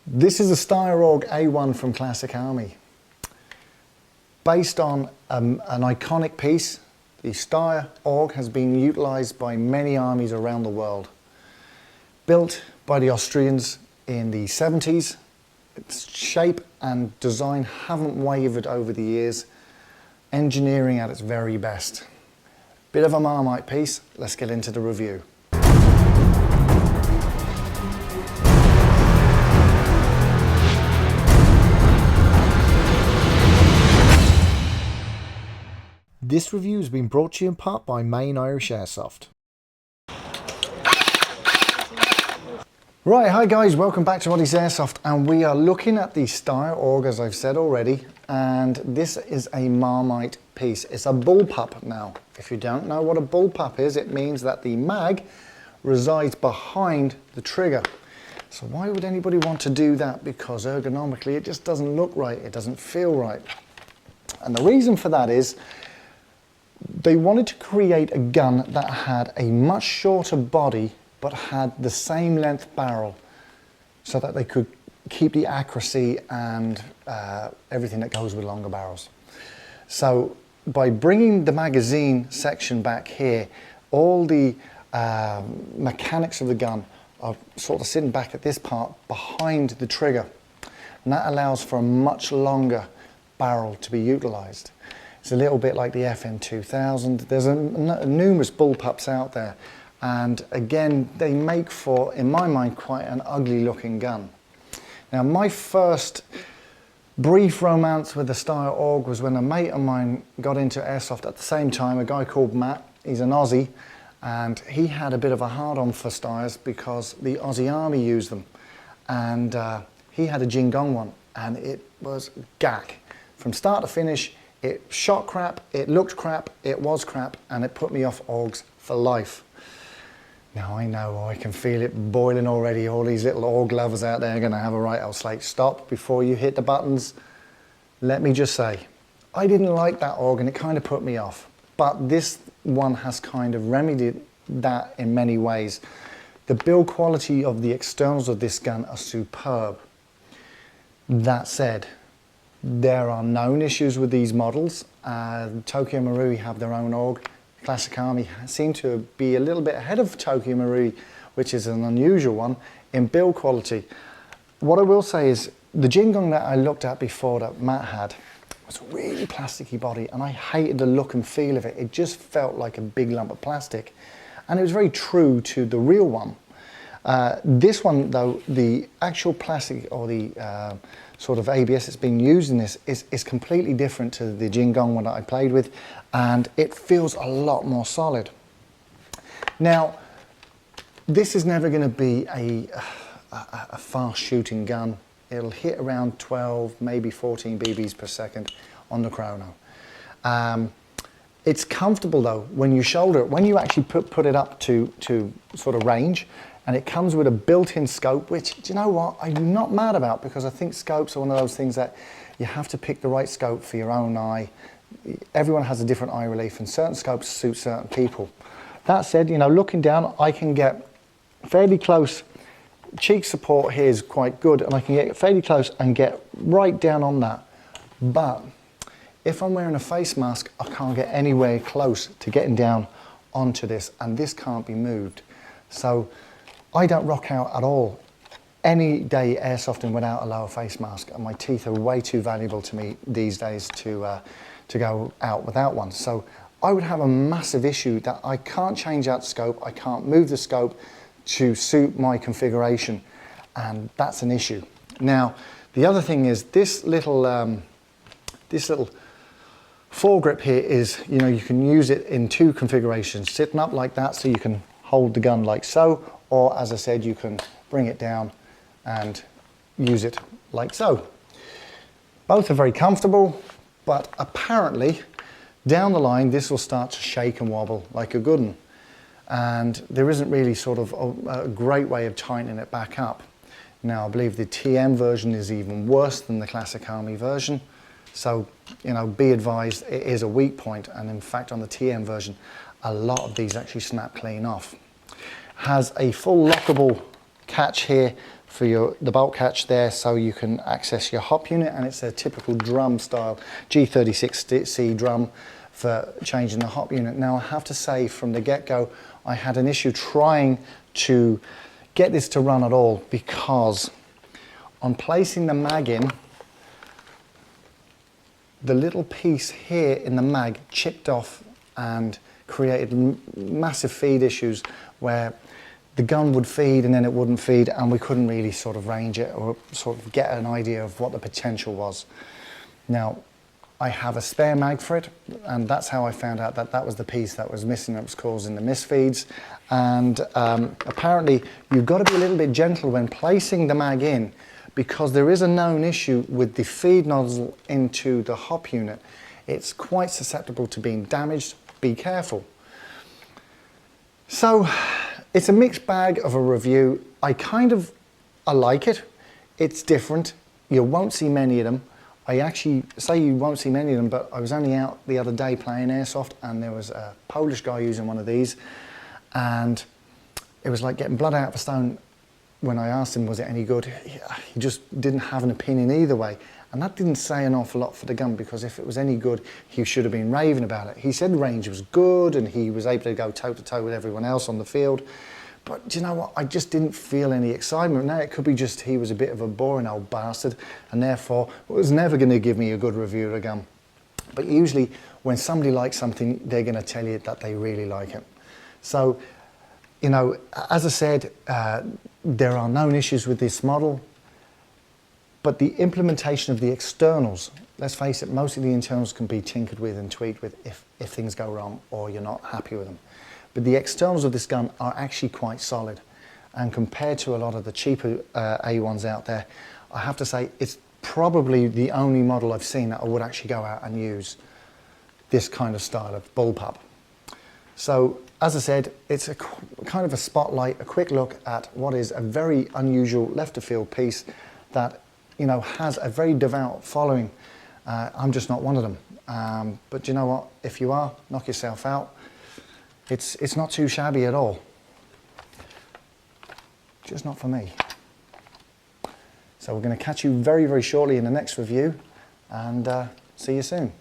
This is a Steyr Aug A1 from Classic Army. Based on an iconic piece, the Steyr Aug has been utilised by many armies around the world. Built by the Austrians in the 70s, its shape and design haven't wavered over the years. Engineering at its very best. Bit of a Marmite piece, let's get into the review. This review has been brought to you in part by Main Irish Airsoft. Right, hi guys, welcome back to Oddie's Airsoft, and we are looking at the Steyr Aug, as I've said already, and this is a Marmite piece. It's a bullpup now. If you don't know what a bullpup is, it means that the mag resides behind the trigger. So why would anybody want to do that? Because ergonomically it just doesn't look right, it doesn't feel right. And the reason for that is they wanted to create a gun that had a much shorter body but had the same length barrel so that they could keep the accuracy and everything that goes with longer barrels. So by bringing the magazine section back here, all the mechanics of the gun are sort of sitting back at this part behind the trigger, and that allows for a much longer barrel to be utilized. It's a little bit like the FN2000. There's numerous bullpups out there, and again they make for, in my mind, quite an ugly looking gun. Now my first brief romance with the Steyr Aug was when a mate of mine got into airsoft at the same time, a guy called Matt. He's an Aussie, and he had a bit of a hard-on for Steyrs because the Aussie Army used them, and he had a Jingong one, and it was gack. From start to finish, it shot crap, it looked crap, it was crap, and it put me off Augs for life. Now I know, I can feel it boiling already. All these little Aug lovers out there are going to have a right old slate. Stop before you hit the buttons. Let me just say, I didn't like that Aug and it kind of put me off. But this one has kind of remedied that in many ways. The build quality of the externals of this gun are superb. That said, there are known issues with these models. Tokyo Marui have their own Aug. Classic Army seem to be a little bit ahead of Tokyo Marui, which is an unusual one, in build quality. What I will say is the Jingong that I looked at before that Matt had was a really plasticky body, and I hated the look and feel of it. It just felt like a big lump of plastic, and it was very true to the real one. This one though, the actual plastic or the sort of ABS that's being used in this is completely different to the Jingong one that I played with, and it feels a lot more solid. Now, this is never going to be a fast shooting gun. It'll hit around 12, maybe 14 BBs per second on the chrono. It's comfortable though when you shoulder it, when you actually put it up to sort of range. And it comes with a built-in scope, which, do you know what, I'm not mad about, because I think scopes are one of those things that you have to pick the right scope for your own eye. Everyone has a different eye relief, and certain scopes suit certain people. That said, you know, looking down, I can get fairly close. Cheek support here is quite good, and I can get fairly close and get right down on that. But if I'm wearing a face mask, I can't get anywhere close to getting down onto this, and this can't be moved. So I don't rock out at all any day airsofting without a lower face mask, and my teeth are way too valuable to me these days to go out without one. So I would have a massive issue that I can't change out the scope, I can't move the scope to suit my configuration, and that's an issue. Now, the other thing is this little foregrip here is, you know, you can use it in two configurations, sitting up like that so you can hold the gun like so, or as I said, you can bring it down and use it like so. Both are very comfortable, but apparently down the line this will start to shake and wobble like a good one, and there isn't really sort of a great way of tightening it back up. Now I believe the TM version is even worse than the Classic Army version, so you know, be advised, it is a weak point, and in fact on the TM version a lot of these actually snap clean off. Has a full lockable catch here for the bolt catch there so you can access your hop unit, and it's a typical drum style G36C drum for changing the hop unit. Now I have to say from the get-go I had an issue trying to get this to run at all, because on placing the mag in, the little piece here in the mag chipped off and created massive feed issues where the gun would feed and then it wouldn't feed, and we couldn't really sort of range it or sort of get an idea of what the potential was. Now, I have a spare mag for it, and that's how I found out that that was the piece that was missing that was causing the misfeeds. And apparently you've got to be a little bit gentle when placing the mag in, because there is a known issue with the feed nozzle into the hop unit. It's quite susceptible to being damaged. Be careful. So it's a mixed bag of a review. I like it. It's different. You won't see many of them. I actually say you won't see many of them, but I was only out the other day playing airsoft, and there was a Polish guy using one of these, and it was like getting blood out of a stone. When I asked him was it any good, he just didn't have an opinion either way, and that didn't say an awful lot for the gun, because if it was any good he should have been raving about it. He said range was good and he was able to go toe to toe with everyone else on the field, but do you know what, I just didn't feel any excitement. Now it could be just he was a bit of a boring old bastard and therefore was never going to give me a good review of a gun. But usually when somebody likes something, they're going to tell you that they really like it. So, you know, as I said, there are known issues with this model, but the implementation of the externals, let's face it, most of the internals can be tinkered with and tweaked with if things go wrong or you're not happy with them. But the externals of this gun are actually quite solid, and compared to a lot of the cheaper A1s out there, I have to say it's probably the only model I've seen that I would actually go out and use this kind of style of bullpup. So, as I said, it's a kind of a spotlight, a quick look at what is a very unusual left of field piece that, you know, has a very devout following. I'm just not one of them. But you know what? If you are, knock yourself out. It's not too shabby at all. Just not for me. So we're going to catch you very, very shortly in the next review, and see you soon.